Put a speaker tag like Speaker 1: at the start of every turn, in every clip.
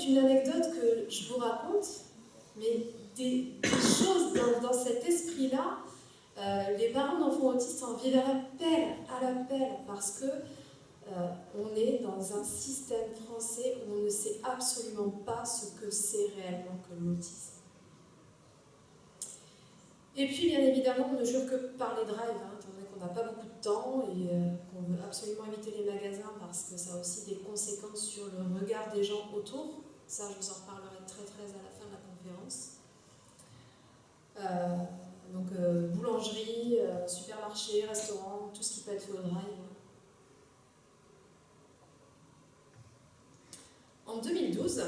Speaker 1: une anecdote que je vous raconte, mais des choses dans cet esprit-là, les parents d'enfants autistes en vivent à l'appel, parce que on est dans un système français où on ne sait absolument pas ce que c'est réellement que l'autisme. Et puis, bien évidemment, on ne jure que par les drives, étant donné qu'on n'a pas beaucoup de temps et qu'on veut absolument éviter les magasins parce que ça a aussi des conséquences sur le regard des gens autour. Ça, je vous en reparlerai très à la fin de la conférence. Donc, boulangerie, supermarché, restaurant, tout ce qui peut être fait au drive. En 2012,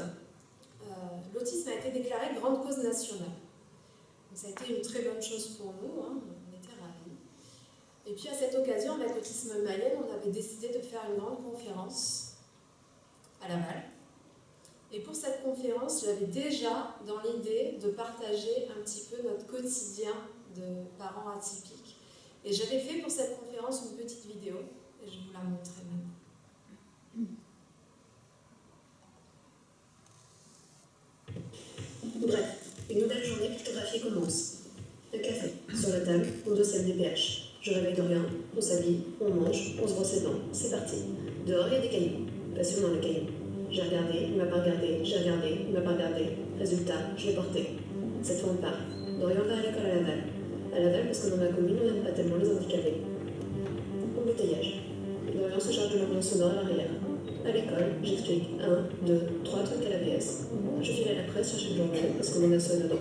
Speaker 1: l'autisme a été déclaré grande cause nationale. Donc, ça a été une très bonne chose pour nous, on était ravis. Et puis à cette occasion, avec Autisme Mayenne, on avait décidé de faire une grande conférence à Laval. Et pour cette conférence, j'avais déjà dans l'idée de partager un petit peu notre quotidien de parents atypiques. Et j'avais fait pour cette conférence une petite vidéo, et je vous la montrerai maintenant.
Speaker 2: Bref, une nouvelle journée pictographiée commence. Le café, sur la table, on dossier MDPH. Je réveille Dorian, on s'habille, on mange, on se brosse les dents, c'est parti. Dehors, il y a des cailloux. Passion dans les cailloux. J'ai regardé, il m'a pas regardé, j'ai regardé, il m'a pas regardé. Résultat, je l'ai porté. Cette fois, on part. Dorian va à l'école à Laval. À Laval, parce que dans ma commune, on n'aime pas tellement les handicapés. Embouteillage. Dorian se charge de l'ambiance sonore à l'arrière. À l'école, j'explique 1, 2, 3 trucs à la PS. Je file à la presse chercher le journal parce qu'on en a sonné dedans.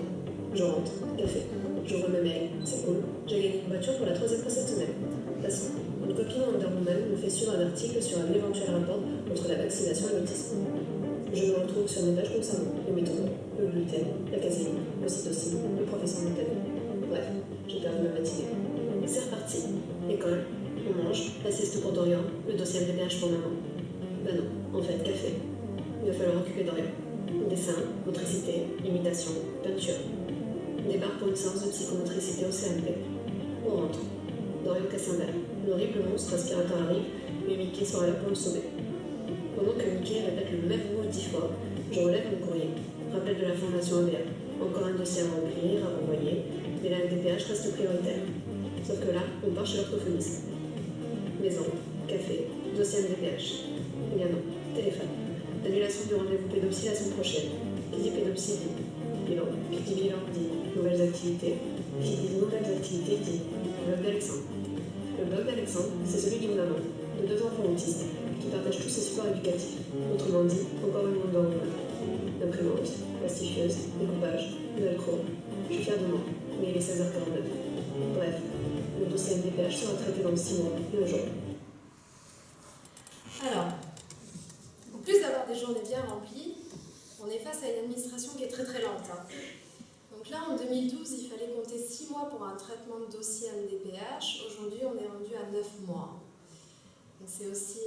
Speaker 2: Je rentre, café. J'ouvre mes mails, c'est cool. J'ai gagné une voiture pour la 3e fois cette semaine. Passons. Une copine en Wonder Woman me fait suivre un article sur un éventuel rapport entre la vaccination et l'autisme. Je me retrouve sur mes pages concernant les métaux, le gluten, la caséine, l'ocytocine, le professeur Montaigne. Bref, j'ai perdu ma matinée. C'est reparti. École, on mange, la sieste pour Dorian, le dossier MDPH pour maman. Ben non, en fait, café. Il va falloir occuper Dorian. Dessin, motricité, imitation, peinture. Débarque pour une séance de psychomotricité au CMP. On rentre. Dorian casse un verre. L'horrible monstre aspirateur arrive, mais Mickey sera là pour le sauver. Pendant que Mickey répète le même mot 10 fois, je relève mon courrier. Rappel de la formation ABA. Encore un dossier à remplir, à renvoyer, mais la MDPH reste prioritaire. Sauf que là, on part chez l'orthophoniste. Maison, café, dossier MDPH. Eh bien non, téléphone. Annulation du rendez-vous pédopsie la semaine prochaine. Qui dit pédopsie dit bilan. Qui dit bilan dit nouvelles activités. Qui dit nouvelles activités dit blog d'Alexandre. Le blog d'Alexandre, c'est celui d'une maman, de 2 enfants autistes, qui partagent tous ses supports éducatifs. Autrement dit, encore une Wonder Woman. Imprimante, plastifieuse, découpage, nouvelle cour. Je suis fière de moi, mais il est 16h49. Bref, le dossier MDPH sera traité dans 6 mois et un jour.
Speaker 1: Alors, en plus d'avoir des journées bien remplies, on est face à une administration qui est très lente. Donc là, en 2012, il fallait compter 6 mois pour un traitement de dossier MDPH. Aujourd'hui, on est rendu à 9 mois. Donc c'est aussi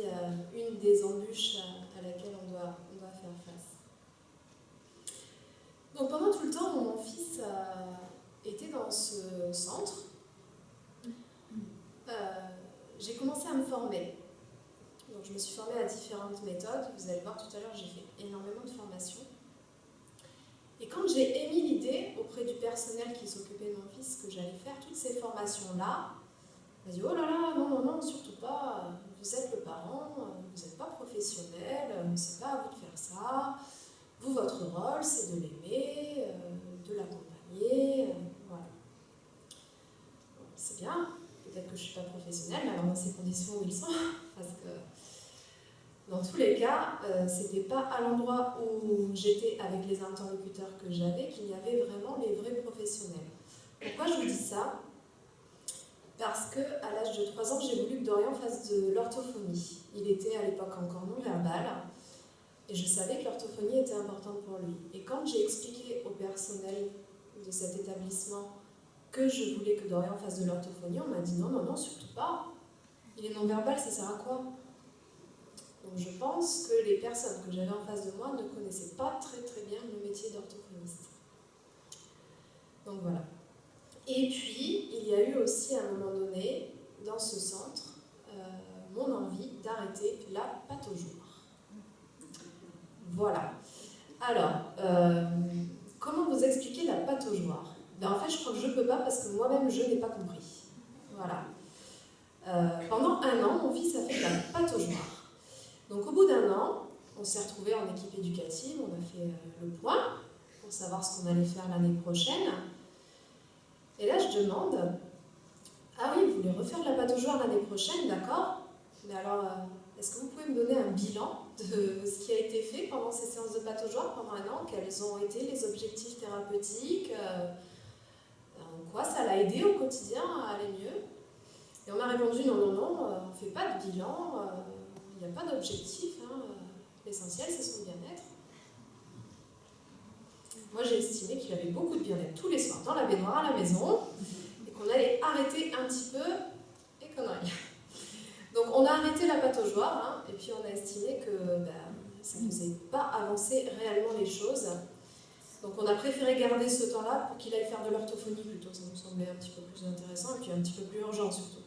Speaker 1: une des embûches à laquelle on doit faire face. Donc pendant tout le temps où mon fils était dans ce centre, j'ai commencé à me former. Donc je me suis formée à différentes méthodes. Vous allez voir tout à l'heure, j'ai fait énormément de formations. Et quand j'ai émis l'idée auprès du personnel qui s'occupait de mon fils que j'allais faire toutes ces formations-là, on m'a dit « Oh là là, non, surtout pas, vous êtes le parent, vous n'êtes pas professionnel, c'est pas à vous de faire ça. Vous, votre rôle, c'est de l'aimer, de l'accompagner, voilà. » C'est bien, peut-être que je ne suis pas professionnelle, mais alors dans ces conditions où ils sont, parce que dans tous les cas, c'était pas à l'endroit où j'étais avec les interlocuteurs que j'avais qu'il y avait vraiment les vrais professionnels. Pourquoi je vous dis ça ? Parce qu'à l'âge de 3 ans, j'ai voulu que Dorian fasse de l'orthophonie. Il était à l'époque encore non-verbal, et je savais que l'orthophonie était importante pour lui. Et quand j'ai expliqué au personnel de cet établissement que je voulais que Dorian fasse de l'orthophonie, on m'a dit non, surtout pas. Il est non-verbal, ça sert à quoi ? Donc je pense que les personnes que j'avais en face de moi ne connaissaient pas très bien le métier d'orthophoniste. Donc voilà. Et puis, il y a eu aussi à un moment donné, dans ce centre, mon envie d'arrêter la pataugeoire. Voilà. Alors, comment vous expliquer la pataugeoire? En fait, je crois que je ne peux pas parce que moi-même, je n'ai pas compris. Voilà. Pendant 1 an, mon fils a fait de la pataugeoire. Donc, au bout d'1 an, on s'est retrouvés en équipe éducative, on a fait le point pour savoir ce qu'on allait faire l'année prochaine. Et là, je demande, ah oui, vous voulez refaire de la pataugeoire l'année prochaine, d'accord? Mais alors, est-ce que vous pouvez me donner un bilan de ce qui a été fait pendant ces séances de pataugeoire pendant 1 an? Quels ont été les objectifs thérapeutiques? En quoi ça l'a aidé au quotidien à aller mieux? Et on m'a répondu, non, non, non, on ne fait pas de bilan, il n'y a pas d'objectif, hein, l'essentiel c'est son bien-être. Moi j'ai estimé qu'il avait beaucoup de bien-être tous les soirs dans la baignoire à la maison, et qu'on allait arrêter un petit peu les conneries. Donc on a arrêté la pataugeoire, hein, et puis on a estimé que ça ne faisait pas avancer réellement les choses. Donc on a préféré garder ce temps-là pour qu'il aille faire de l'orthophonie plutôt, ça nous semblait un petit peu plus intéressant et puis un petit peu plus urgent surtout.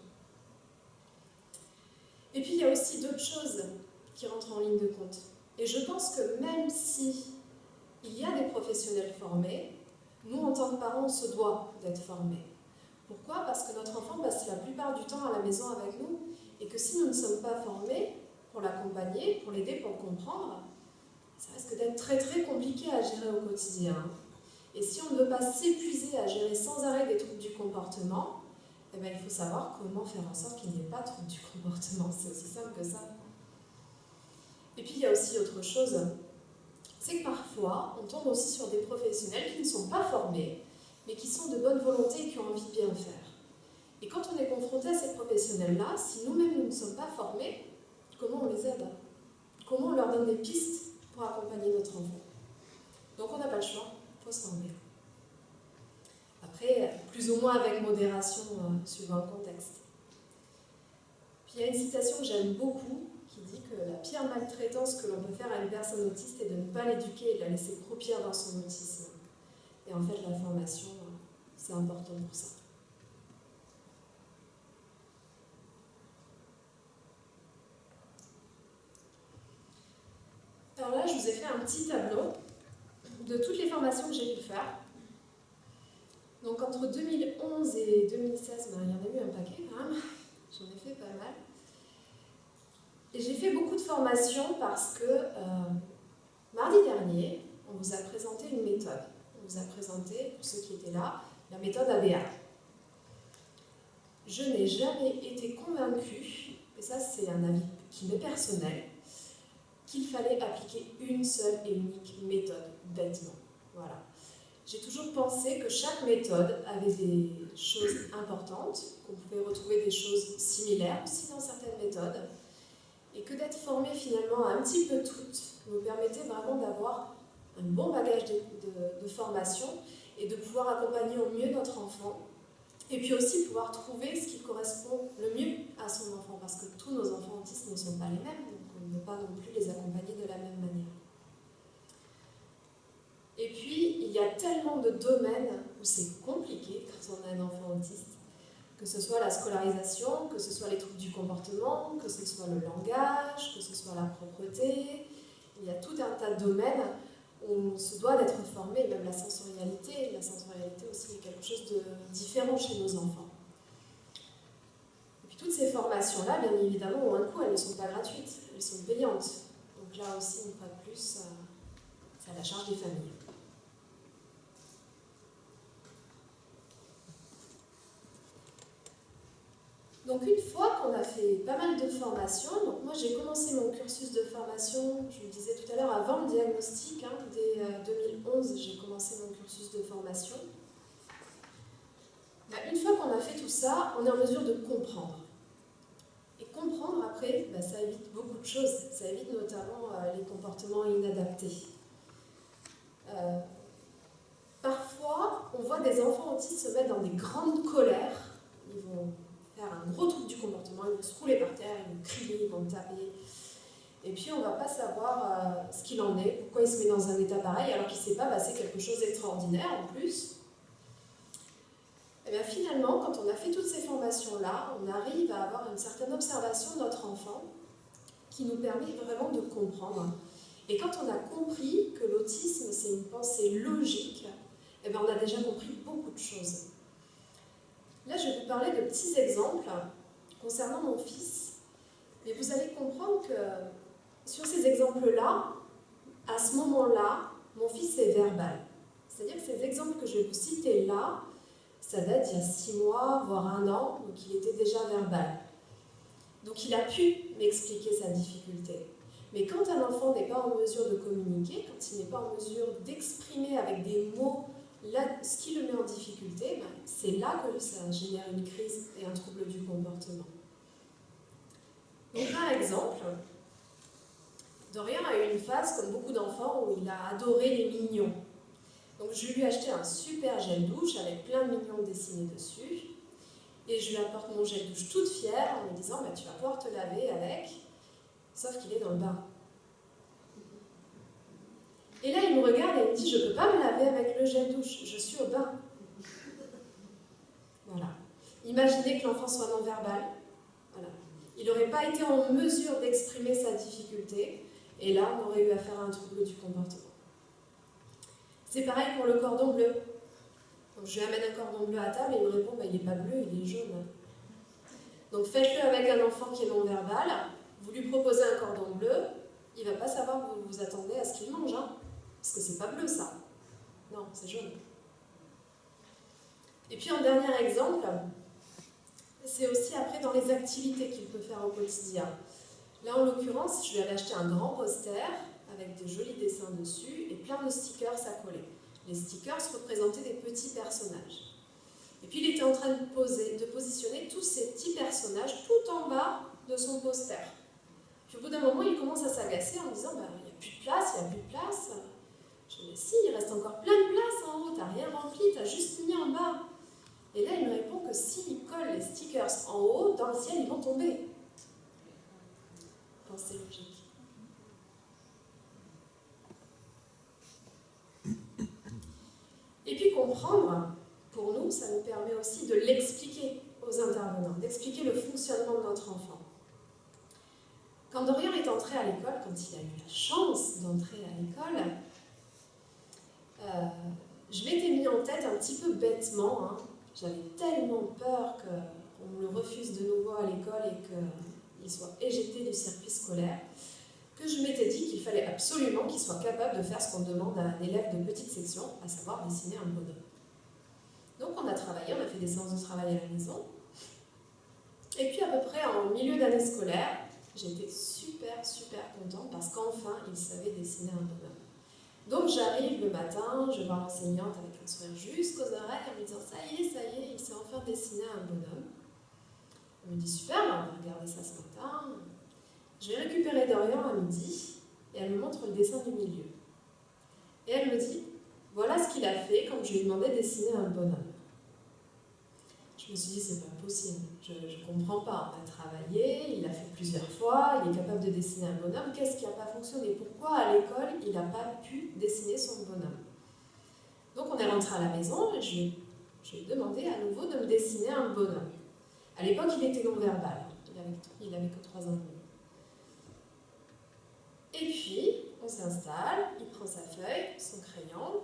Speaker 1: Et puis il y a aussi d'autres choses qui rentrent en ligne de compte. Et je pense que même si il y a des professionnels formés, nous en tant que parents on se doit d'être formés. Pourquoi? Parce que notre enfant passe la plupart du temps à la maison avec nous et que si nous ne sommes pas formés pour l'accompagner, pour l'aider, pour le comprendre, ça risque d'être très très compliqué à gérer au quotidien. Et si on ne veut pas s'épuiser à gérer sans arrêt des troubles du comportement, eh bien, il faut savoir comment faire en sorte qu'il n'y ait pas de troubles du comportement. C'est aussi simple que ça. Et puis il y a aussi autre chose, c'est que parfois on tombe aussi sur des professionnels qui ne sont pas formés, mais qui sont de bonne volonté et qui ont envie de bien faire. Et quand on est confronté à ces professionnels-là, si nous-mêmes nous ne sommes pas formés, comment on les aide? Comment on leur donne des pistes pour accompagner notre enfant? Donc on n'a pas le choix, il faut se former. Après, plus ou moins avec modération, suivant le contexte. Puis il y a une citation que j'aime beaucoup, qui dit que la pire maltraitance que l'on peut faire à une personne autiste est de ne pas l'éduquer et de la laisser croupir dans son autisme. Et en fait, la formation, c'est important pour ça. Alors là, je vous ai fait un petit tableau de toutes les formations que j'ai pu faire. Donc entre 2011 et 2016, il y en a eu un paquet quand même, j'en ai fait pas mal. Et j'ai fait beaucoup de formations parce que mardi dernier, on vous a présenté une méthode. On vous a présenté, pour ceux qui étaient là, la méthode ABA. Je n'ai jamais été convaincue, et ça c'est un avis qui m'est personnel, qu'il fallait appliquer une seule et unique méthode, bêtement. Voilà. J'ai toujours pensé que chaque méthode avait des choses importantes, qu'on pouvait retrouver des choses similaires aussi dans certaines méthodes, et que d'être formé finalement à un petit peu toutes nous permettait vraiment d'avoir un bon bagage de formation et de pouvoir accompagner au mieux notre enfant, et puis aussi pouvoir trouver ce qui correspond le mieux à son enfant, parce que tous nos enfants autistes ne sont pas les mêmes, donc on ne peut pas non plus les accompagner de la même manière. Et puis, il y a tellement de domaines où c'est compliqué quand on a un enfant autiste, que ce soit la scolarisation, que ce soit les troubles du comportement, que ce soit le langage, que ce soit la propreté. Il y a tout un tas de domaines où on se doit d'être formé, même la sensorialité. La sensorialité aussi est quelque chose de différent chez nos enfants. Et puis toutes ces formations-là, bien évidemment, ont un coût, elles ne sont pas gratuites, elles sont payantes. Donc là aussi, une fois de plus, c'est à la charge des familles. Donc une fois qu'on a fait pas mal de formations, donc moi j'ai commencé mon cursus de formation, je le disais tout à l'heure, avant le diagnostic, dès 2011 j'ai commencé mon cursus de formation. Une fois qu'on a fait tout ça, on est en mesure de comprendre. Et comprendre après, ça évite beaucoup de choses, ça évite notamment les comportements inadaptés. Parfois, on voit des enfants autistes se mettre dans des grandes colères, ils vont faire un gros trouble du comportement, ils vont se rouler par terre, ils vont crier, ils vont taper. Et puis on ne va pas savoir ce qu'il en est, pourquoi il se met dans un état pareil alors qu'il ne s'est pas passé quelque chose d'extraordinaire en plus. Et bien finalement, quand on a fait toutes ces formations-là, on arrive à avoir une certaine observation de notre enfant qui nous permet vraiment de comprendre. Et quand on a compris que l'autisme, c'est une pensée logique, eh bien, on a déjà compris beaucoup de choses. Là, je vais vous parler de petits exemples concernant mon fils. Mais vous allez comprendre que sur ces exemples-là, à ce moment-là, mon fils est verbal. C'est-à-dire que ces exemples que je vais vous citer là, ça date d'il y a 6 mois, voire 1 an, donc il était déjà verbal. Donc il a pu m'expliquer sa difficulté. Mais quand un enfant n'est pas en mesure de communiquer, quand il n'est pas en mesure d'exprimer avec des mots ce qui le met en difficulté, c'est là que ça génère une crise et un trouble du comportement. Donc par exemple, Dorian a eu une phase, comme beaucoup d'enfants, où il a adoré les mignons. Donc je lui ai acheté un super gel douche avec plein de mignons dessinés dessus. Et je lui apporte mon gel douche toute fière en me disant tu vas pouvoir te laver avec, sauf qu'il est dans le bain. Et là il me regarde et il me dit je ne peux pas me laver avec le gel douche, je suis au bain. Voilà. Imaginez que l'enfant soit non-verbal. Voilà. Il n'aurait pas été en mesure d'exprimer sa difficulté, et là on aurait eu affaire à un trouble du comportement. C'est pareil pour le cordon bleu. Donc je lui amène un cordon bleu à table et il me répond il n'est pas bleu, il est jaune. Donc faites-le avec un enfant qui est non-verbal, vous lui proposez un cordon bleu, il ne va pas savoir que vous vous attendez à ce qu'il mange, parce que c'est pas bleu ça. Non, c'est jaune. Et puis en dernier exemple, c'est aussi après dans les activités qu'il peut faire au quotidien. Là en l'occurrence, je lui avais acheté un grand poster avec de jolis dessins dessus et plein de stickers à coller. Les stickers représentaient des petits personnages. Et puis il était en train de positionner tous ces petits personnages tout en bas de son poster. Puis au bout d'un moment, il commence à s'agacer en disant il n'y a plus de place, il n'y a plus de place. Je dis mais si, il reste encore plein de place en haut, tu n'as rien rempli, tu as juste mis en bas. Et là, il me répond que s'il colle les stickers en haut, dans le ciel, ils vont tomber. Pensée logique. Et puis comprendre, pour nous, ça nous permet aussi de l'expliquer aux intervenants, d'expliquer le fonctionnement de notre enfant. Quand Dorian est entré à l'école, quand il a eu la chance d'entrer à l'école, je m'étais mis en tête un petit peu bêtement, j'avais tellement peur qu'on me le refuse de nouveau à l'école et qu'il soit éjecté du circuit scolaire, que je m'étais dit qu'il fallait absolument qu'il soit capable de faire ce qu'on demande à un élève de petite section, à savoir dessiner un bonhomme. Donc on a travaillé, on a fait des séances de travail à la maison. Et puis à peu près en milieu d'année scolaire, j'étais super contente parce qu'enfin il savait dessiner un bonhomme. Donc j'arrive le matin, je vois l'enseignante avec un sourire jusqu'aux oreilles en me disant ça y est, il sait enfin dessiner un bonhomme. Elle me dit super, on va regarder ça ce matin. Je vais récupérer Dorian à midi et elle me montre le dessin du milieu. Et elle me dit voilà ce qu'il a fait quand je lui ai demandé de dessiner un bonhomme. Je me suis dit c'est pas possible, je ne comprends pas. On a travaillé, il l'a fait plusieurs fois, il est capable de dessiner un bonhomme. Qu'est-ce qui n'a pas fonctionné? Pourquoi à l'école il n'a pas pu dessiner son bonhomme? Donc on est rentré à la maison et je lui ai demandé à nouveau de me dessiner un bonhomme. À l'époque il était non-verbal, il avait que 3 ans et demi. Et puis, on s'installe, il prend sa feuille, son crayon,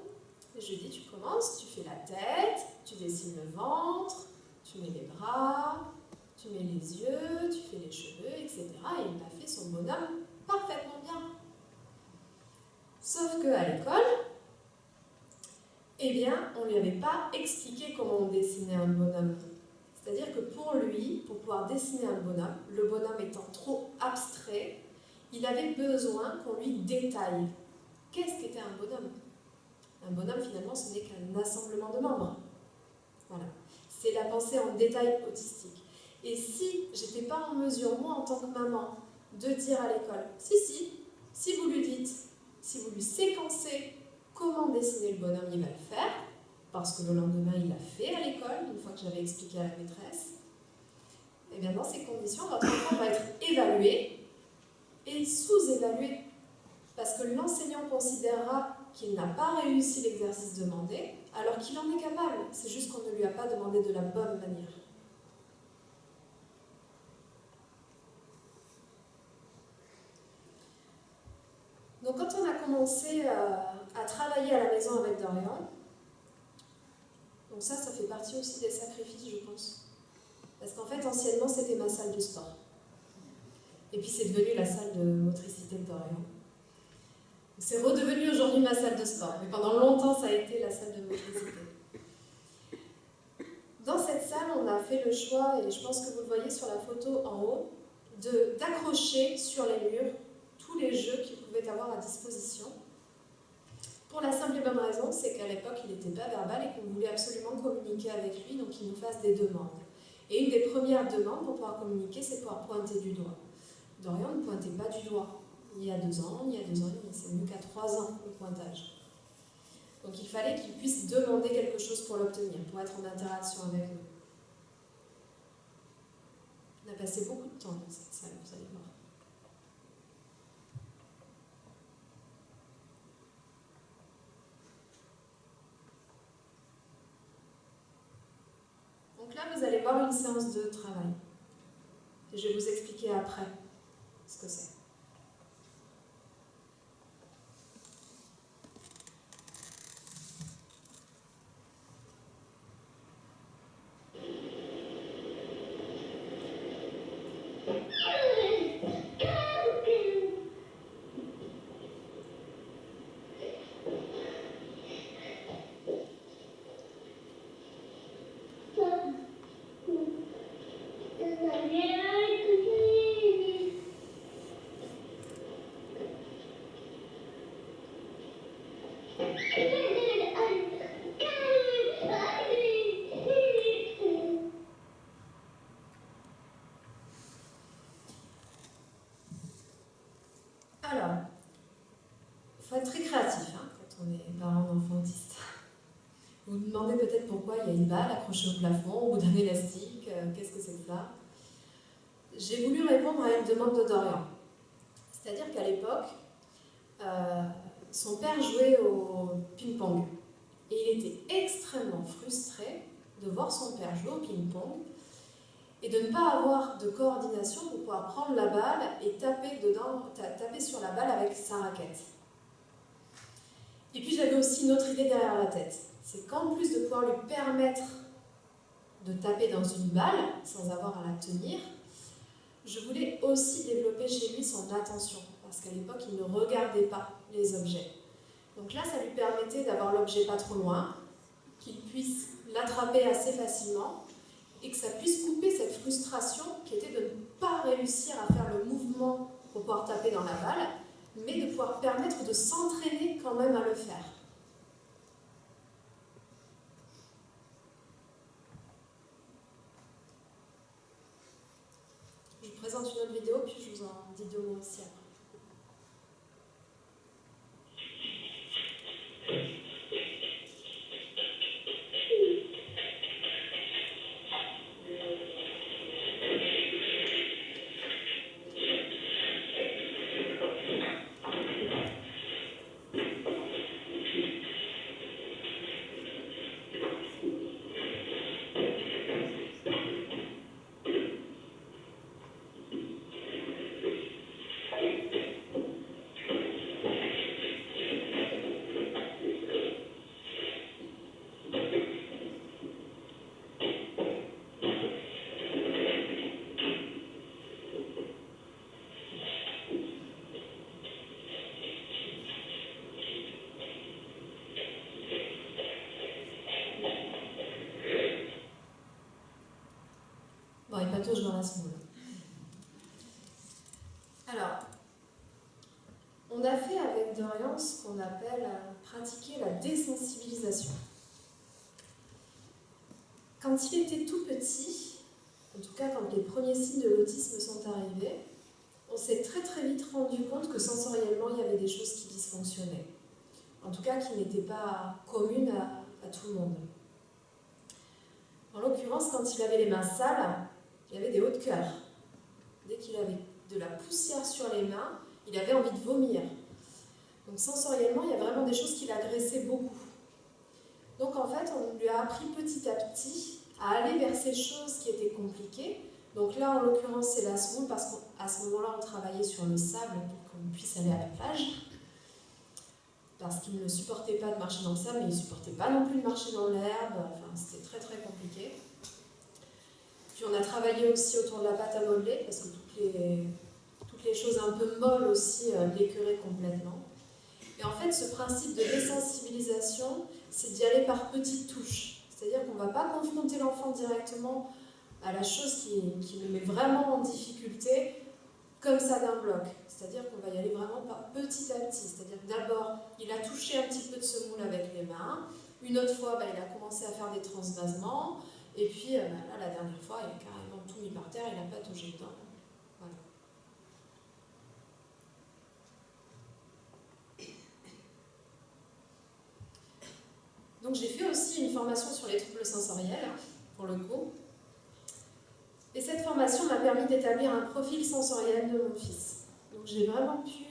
Speaker 1: et je lui dis, tu commences, tu fais la tête, tu dessines le ventre, tu mets les bras, tu mets les yeux, tu fais les cheveux, etc. Et il m'a fait son bonhomme parfaitement bien. Sauf qu'à l'école, eh bien, on ne lui avait pas expliqué comment on dessinait un bonhomme. C'est-à-dire que pour lui, pour pouvoir dessiner un bonhomme, le bonhomme étant trop abstrait, il avait besoin qu'on lui détaille. Qu'est-ce qu'était un bonhomme? Un bonhomme, finalement, ce n'est qu'un assemblement de membres. Voilà. C'est la pensée en détail autistique. Et si j'étais pas en mesure, moi, en tant que maman, de dire à l'école, si vous lui dites, si vous lui séquencez comment dessiner le bonhomme, il va le faire, parce que le lendemain, il l'a fait à l'école, une fois que j'avais expliqué à la maîtresse, et bien dans ces conditions, votre enfant va être évalué et sous-évalué, parce que l'enseignant considérera qu'il n'a pas réussi l'exercice demandé, alors qu'il en est capable. C'est juste qu'on ne lui a pas demandé de la bonne manière. Donc quand on a commencé à travailler à la maison avec Dorian, donc ça fait partie aussi des sacrifices, je pense. Parce qu'en fait, anciennement, c'était ma salle de sport. Et puis c'est devenu la salle de motricité de Dorian. C'est redevenu aujourd'hui ma salle de sport, mais pendant longtemps, ça a été la salle de motricité. Dans cette salle, on a fait le choix, et je pense que vous le voyez sur la photo en haut, d'accrocher sur les murs tous les jeux qu'il pouvait avoir à disposition. Pour la simple et bonne raison, c'est qu'à l'époque, il n'était pas verbal et qu'on voulait absolument communiquer avec lui, donc il nous fasse des demandes. Et une des premières demandes pour pouvoir communiquer, c'est de pouvoir pointer du doigt. Dorian ne pointait pas du doigt, ni à 2 ans, c'est mieux qu'à 3 ans le pointage. Donc il fallait qu'il puisse demander quelque chose pour l'obtenir, pour être en interaction avec nous. On a passé beaucoup de temps dans cette salle, vous allez voir. Donc là, vous allez voir une séance de travail. Et je vais vous expliquer après ce que c'est. Alors, il faut être très créatif quand on est parent d'enfant autiste. Vous vous demandez peut-être pourquoi il y a une balle accrochée au plafond, au bout d'un élastique, qu'est-ce que c'est que ça? J'ai voulu répondre à une demande de Dorian. C'est-à-dire qu'à l'époque, son père jouait au ping-pong. Et il était extrêmement frustré de voir son père jouer au ping-pong et de ne pas avoir de coordination pour pouvoir prendre la balle et taper sur la balle avec sa raquette. Et puis j'avais aussi une autre idée derrière la tête. C'est qu'en plus de pouvoir lui permettre de taper dans une balle sans avoir à la tenir, je voulais aussi développer chez lui son attention, parce qu'à l'époque, il ne regardait pas les objets. Donc là, ça lui permettait d'avoir l'objet pas trop loin, qu'il puisse l'attraper assez facilement, et que ça puisse couper cette frustration qui était de ne pas réussir à faire le mouvement pour pouvoir taper dans la balle, mais de pouvoir permettre de s'entraîner quand même à le faire. Je vous présente une autre vidéo, puis je vous en dis 2 mots aussi après. Bon, il patauge dans la semoule. Alors, on a fait avec Dorian ce qu'on appelle pratiquer la désensibilisation. Quand il était tout petit, en tout cas quand les premiers signes de l'autisme sont arrivés, on s'est très très vite rendu compte que sensoriellement il y avait des choses qui dysfonctionnaient. En tout cas qui n'étaient pas communes à tout le monde. En l'occurrence, quand il avait les mains sales, il avait des hauts de cœur. Dès qu'il avait de la poussière sur les mains, il avait envie de vomir. Donc sensoriellement, il y a vraiment des choses qui l'agressaient beaucoup. Donc en fait, on lui a appris petit à petit à aller vers ces choses qui étaient compliquées. Donc là, en l'occurrence, c'est la semoule, parce qu'à ce moment-là, on travaillait sur le sable pour qu'on puisse aller à la plage. parce qu'il ne supportait pas de marcher dans le sable, mais il ne supportait pas non plus de marcher dans l'herbe. Enfin, c'était très très compliqué. Puis on a travaillé aussi autour de la pâte à modeler, parce que toutes les choses un peu molles aussi l'écœuraient complètement. Et en fait, ce principe de désensibilisation, c'est d'y aller par petites touches. C'est-à-dire qu'on ne va pas confronter l'enfant directement à la chose qui le met vraiment en difficulté, comme ça d'un bloc. C'est-à-dire qu'on va y aller vraiment par petit à petit. C'est-à-dire que d'abord, il a touché un petit peu de semoule avec les mains. Une autre fois, il a commencé à faire des transvasements. Et puis, là, la dernière fois, il a carrément tout mis par terre, il n'a pas touché dedans. Voilà. Donc j'ai fait aussi une formation sur les troubles sensoriels, pour le coup. Et cette formation m'a permis d'établir un profil sensoriel de mon fils. Donc j'ai vraiment pu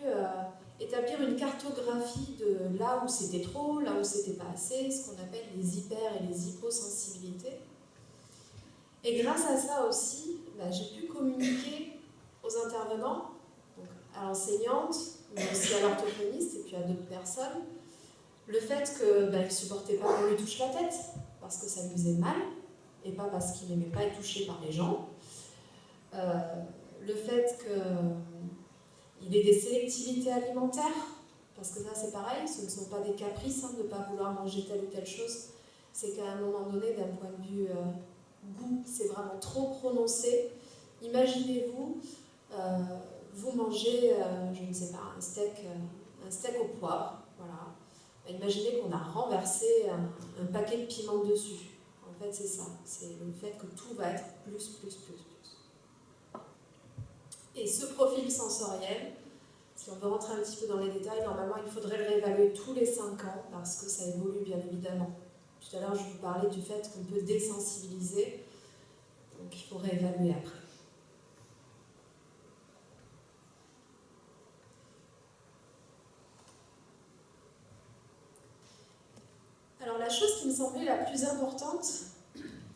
Speaker 1: établir une cartographie de là où c'était trop, là où c'était pas assez, ce qu'on appelle les hyper- et les hyposensibilités. Et grâce à ça aussi, j'ai pu communiquer aux intervenants, donc à l'enseignante, mais aussi à l'orthophoniste et puis à d'autres personnes, le fait qu'il ne supportait pas qu'on lui touche la tête, parce que ça lui faisait mal, et pas parce qu'il n'aimait pas être touché par les gens. Le fait qu'il ait des sélectivités alimentaires, parce que ça c'est pareil, ce ne sont pas des caprices de ne pas vouloir manger telle ou telle chose, c'est qu'à un moment donné, d'un point de vue goût, c'est vraiment trop prononcé. Imaginez-vous, vous mangez, je ne sais pas, un steak au poivre, voilà. Imaginez qu'on a renversé un paquet de piments dessus. En fait, c'est ça. C'est le fait que tout va être plus. Et ce profil sensoriel, si on veut rentrer un petit peu dans les détails, normalement, il faudrait le réévaluer tous les 5 ans parce que ça évolue bien évidemment. Tout à l'heure, je vous parlais du fait qu'on peut désensibiliser, donc il faut réévaluer après. Alors la chose qui me semblait la plus importante,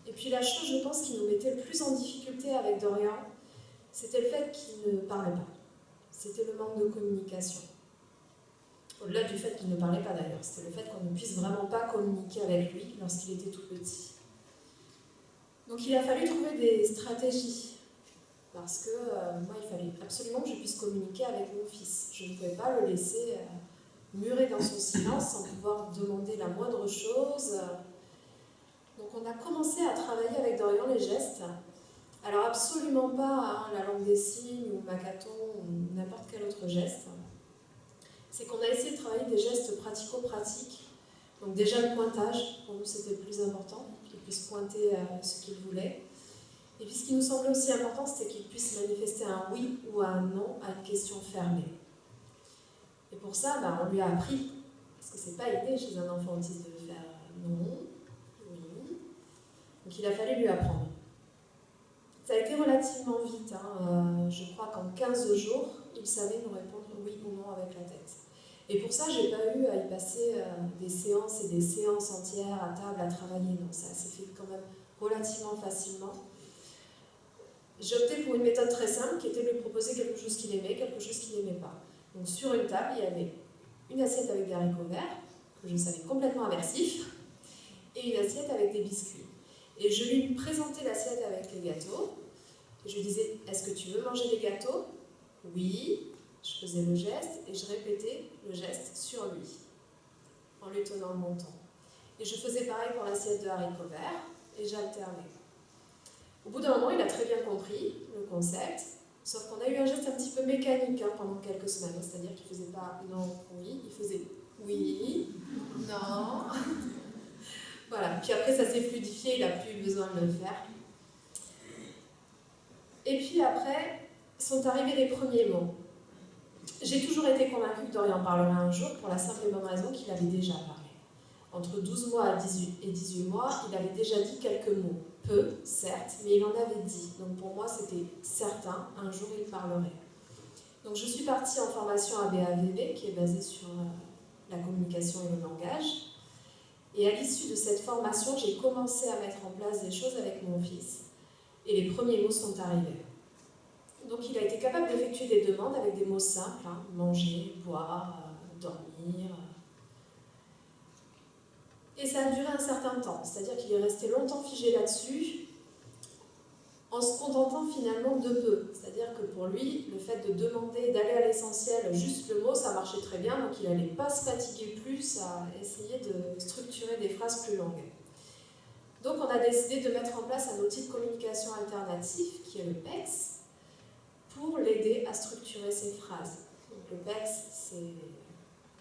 Speaker 1: et puis la chose, je pense, qui nous mettait le plus en difficulté avec Dorian, c'était le fait qu'il ne parlait pas. C'était le manque de communication. Au-delà du fait qu'il ne parlait pas d'ailleurs, c'était le fait qu'on ne puisse vraiment pas communiquer avec lui lorsqu'il était tout petit. Donc il a fallu trouver des stratégies, parce que moi il fallait absolument que je puisse communiquer avec mon fils. Je ne pouvais pas le laisser murer dans son silence sans pouvoir demander la moindre chose. Donc on a commencé à travailler avec Dorian les gestes. Alors absolument pas la langue des signes ou Makaton ou n'importe quel autre geste. C'est qu'on a essayé de travailler des gestes pratico-pratiques. Donc déjà le pointage, pour nous c'était le plus important, qu'il puisse pointer ce qu'il voulait. Et puis ce qui nous semblait aussi important, c'était qu'il puisse manifester un oui ou un non à une question fermée. Et pour ça, on lui a appris, parce que c'est pas idée chez un enfant autiste de faire non, oui. Donc il a fallu lui apprendre. Ça a été relativement vite, je crois qu'en 15 jours, il savait nous répondre oui ou non avec la tête. Et pour ça, j'ai pas eu à y passer des séances et des séances entières à table à travailler. Donc ça s'est fait quand même relativement facilement. J'ai opté pour une méthode très simple qui était de lui proposer quelque chose qu'il aimait, quelque chose qu'il n'aimait pas. Donc sur une table, il y avait une assiette avec des haricots verts, que je savais complètement aversif, et une assiette avec des biscuits. Et je lui présentais l'assiette avec les gâteaux, et je lui disais, est-ce que tu veux manger des gâteaux? Oui. Je faisais le geste, et je répétais le geste sur lui, en lui tenant le menton. Et je faisais pareil pour l'assiette de haricots verts, et j'alternais. Au bout d'un moment, il a très bien compris le concept, sauf qu'on a eu un geste un petit peu mécanique pendant quelques semaines, c'est-à-dire qu'il ne faisait pas non, oui, il faisait oui, non. Voilà, puis après ça s'est fluidifié, il n'a plus eu besoin de le faire. Et puis après, sont arrivés les premiers mots. J'ai toujours été convaincue que Dorian parlerait un jour pour la simple et bonne raison qu'il avait déjà parlé. Entre 12 mois et 18 mois, il avait déjà dit quelques mots. Peu, certes, mais il en avait dit. Donc pour moi, c'était certain, un jour il parlerait. Donc je suis partie en formation à BAVB, qui est basée sur la communication et le langage. Et à l'issue de cette formation, j'ai commencé à mettre en place des choses avec mon fils. Et les premiers mots sont arrivés. Donc il a été capable d'effectuer des demandes avec des mots simples, manger, boire, dormir. Et ça a duré un certain temps, c'est-à-dire qu'il est resté longtemps figé là-dessus, en se contentant finalement de peu. C'est-à-dire que pour lui, le fait de demander, d'aller à l'essentiel, juste le mot, ça marchait très bien, donc il n'allait pas se fatiguer plus à essayer de structurer des phrases plus longues. Donc on a décidé de mettre en place un outil de communication alternatif, qui est le PEX, pour l'aider à structurer ses phrases. Donc le PEX, c'est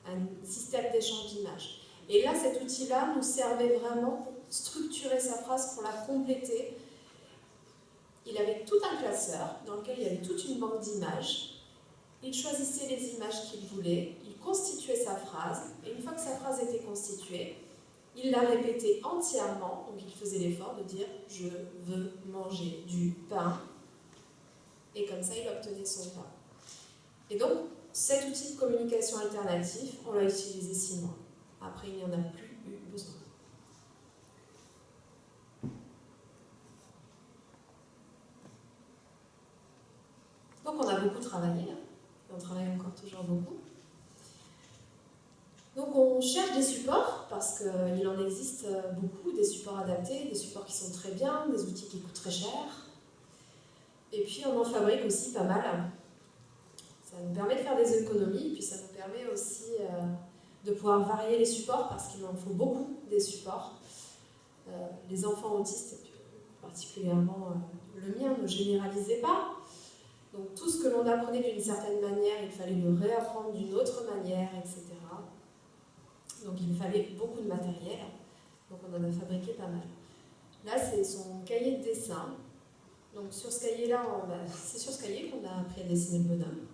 Speaker 1: un système d'échange d'images. Et là, cet outil-là nous servait vraiment pour structurer sa phrase, pour la compléter. Il avait tout un classeur dans lequel il y avait toute une banque d'images. Il choisissait les images qu'il voulait, il constituait sa phrase, et une fois que sa phrase était constituée, il la répétait entièrement, donc il faisait l'effort de dire « je veux manger du pain », et comme ça il obtenait son pain. Et donc, cet outil de communication alternatif, on l'a utilisé 6 mois. Après, il n'y en a plus eu besoin. Donc on a beaucoup travaillé, et on travaille encore toujours beaucoup. Donc on cherche des supports, parce qu'il en existe beaucoup, des supports adaptés, des supports qui sont très bien, des outils qui coûtent très cher. Et puis on en fabrique aussi pas mal. Ça nous permet de faire des économies, puis ça nous permet aussi de pouvoir varier les supports, parce qu'il en faut beaucoup des supports. Les enfants autistes, particulièrement le mien, ne généralisaient pas. Donc tout ce que l'on apprenait d'une certaine manière, il fallait le réapprendre d'une autre manière, etc. Donc il fallait beaucoup de matériel, donc on en a fabriqué pas mal. Là, c'est son cahier de dessin. Donc sur ce cahier-là, c'est sur ce cahier qu'on a appris à dessiner le bonhomme.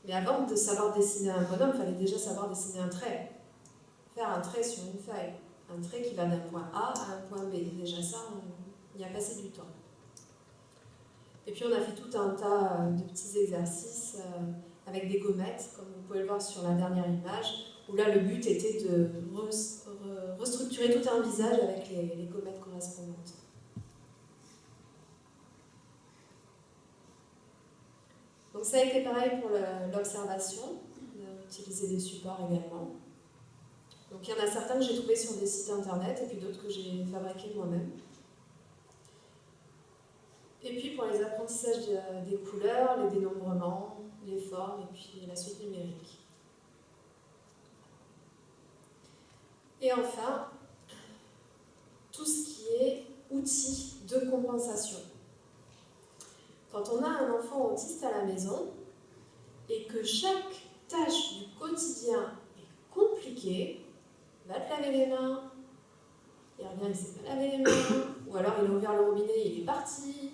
Speaker 1: Mais avant de savoir dessiner un bonhomme, il fallait déjà savoir dessiner un trait. Faire un trait sur une feuille. Un trait qui va d'un point A à un point B. Déjà ça, on y a passé du temps. Et puis on a fait tout un tas de petits exercices avec des gommettes, comme vous pouvez le voir sur la dernière image, où là le but était de restructurer tout un visage avec les gommettes correspondantes. Donc ça a été pareil pour l'observation, on a utilisé des supports également. Donc il y en a certains que j'ai trouvés sur des sites internet et puis d'autres que j'ai fabriqués moi-même. Et puis pour les apprentissages des couleurs, les dénombrements, les formes et puis la suite numérique. Et enfin, tout ce qui est outils de compensation. Quand on a un enfant autiste à la maison et que chaque tâche du quotidien est compliquée, il va te laver les mains, il revient, il ne s'est pas lavé les mains, ou alors il a ouvert le robinet et il est parti.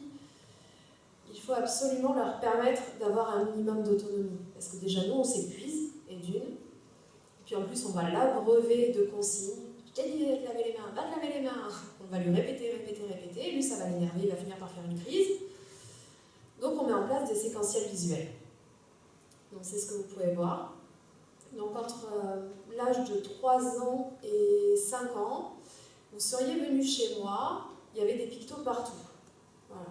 Speaker 1: Il faut absolument leur permettre d'avoir un minimum d'autonomie. Parce que déjà, nous, on s'épuise, et d'une. Et puis en plus, on va l'abreuver de consignes. Je t'ai dit de te laver les mains, va te laver les mains. On va lui répéter. Lui, ça va l'énerver, il va finir par faire une crise. Donc on met en place des séquentiels visuels. Donc c'est ce que vous pouvez voir. Donc entre l'âge de 3 ans et 5 ans, vous seriez venu chez moi, il y avait des pictos partout. Voilà.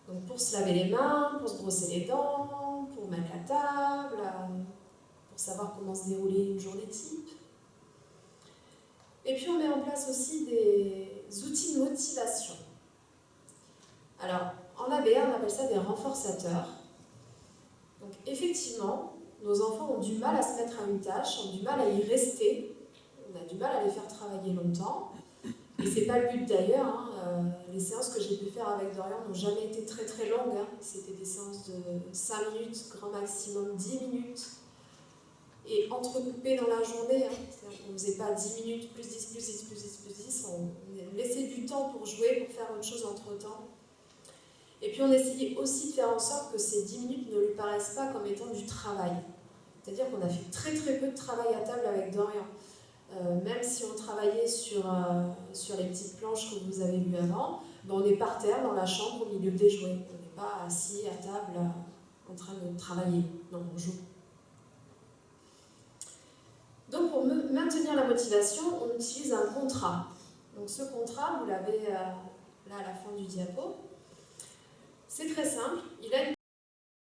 Speaker 1: Donc pour se laver les mains, pour se brosser les dents, pour mettre la table, pour savoir comment se dérouler une journée type. Et puis on met en place aussi des outils de motivation. Alors en ABA, on appelle ça des renforçateurs. Donc effectivement, nos enfants ont du mal à se mettre à une tâche, ont du mal à y rester, on a du mal à les faire travailler longtemps. Et c'est pas le but d'ailleurs, hein. Les séances que j'ai pu faire avec Dorian n'ont jamais été très très longues, hein. C'était des séances de 5 minutes, grand maximum 10 minutes, et entrecoupées dans la journée, hein. C'est-à-dire qu'on ne faisait pas 10 minutes, plus 10, plus 10, plus 10, plus 10, on laissait du temps pour jouer, pour faire autre chose entre-temps. Et puis on essayait aussi de faire en sorte que ces 10 minutes ne lui paraissent pas comme étant du travail. C'est-à-dire qu'on a fait très très peu de travail à table avec Dorian. Même si on travaillait sur les petites planches que vous avez vues avant, ben on est par terre dans la chambre au milieu des jouets. On n'est pas assis à table en train de travailler. Non, on joue. Donc pour maintenir la motivation, on utilise un contrat. Donc ce contrat, vous l'avez là à la fin du diapo. C'est très simple. Il a une